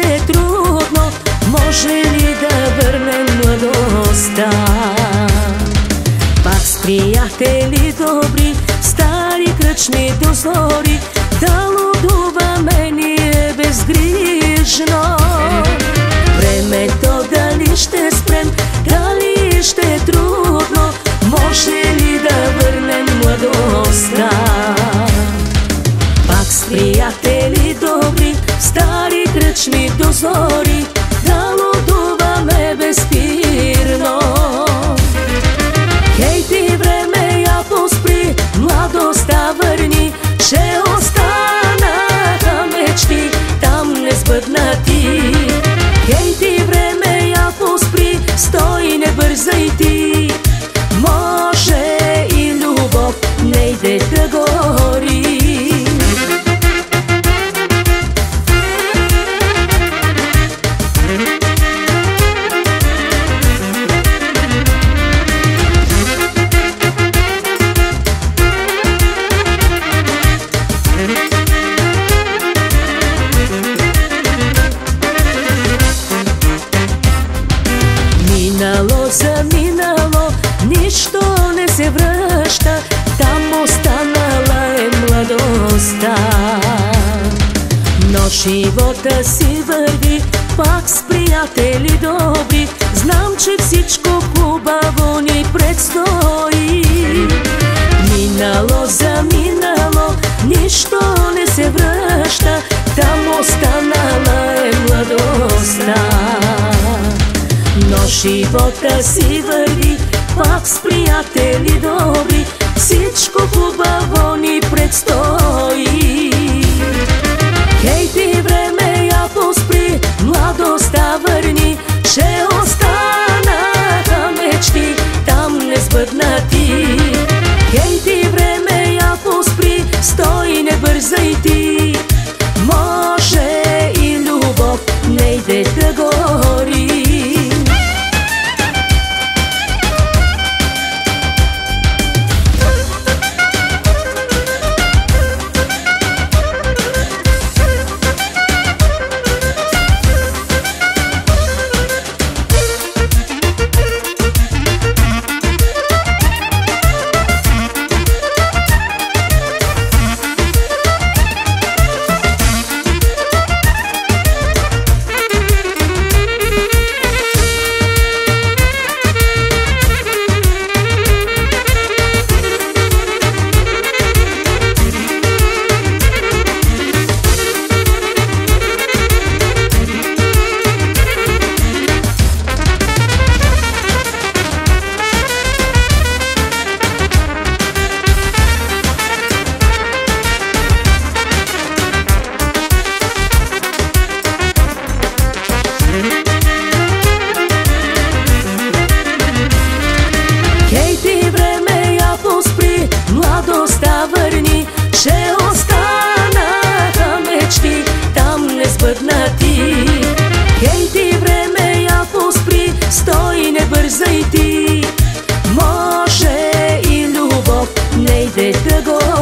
е трудно, може ли да върнем младостта? Пак с приятели добри, стари кръчми до зори, да лудуваме ние безгрижно. Времето дали ще спрем, дали ще е трудно, може ли да върнем младостта? Пак с приятели добри, стари кръчми до зори, да лудуваме безспирно. Хей ти време, я поспри, младостта върни, ще останаха мечти там несбъднати. Хей ти време, я поспри, стой, не бързай ти, може и любов не иде да гори. Минало заминало, нищо не се връща, там останала е младостта. Но живота си върви, пак с приятели добри, знам, че всичко хубаво ни предстои. Минало заминало, нищо не се връща, там останала е младостта. Но живота си върви, пак с приятели добри, всичко хубаво ни предстои. Хей ти време, я поспри, младостта върни, ще останаха мечти там несбъднати. Хей ти време, я поспри, стой, не бързай ти, може и любов не иде да гори. Хей ти време, я поспри, младостта върни, ще останаха мечти там несбъднати. Хей ти време, я поспри, стой, не бързай ти, може и любов не иде да гори.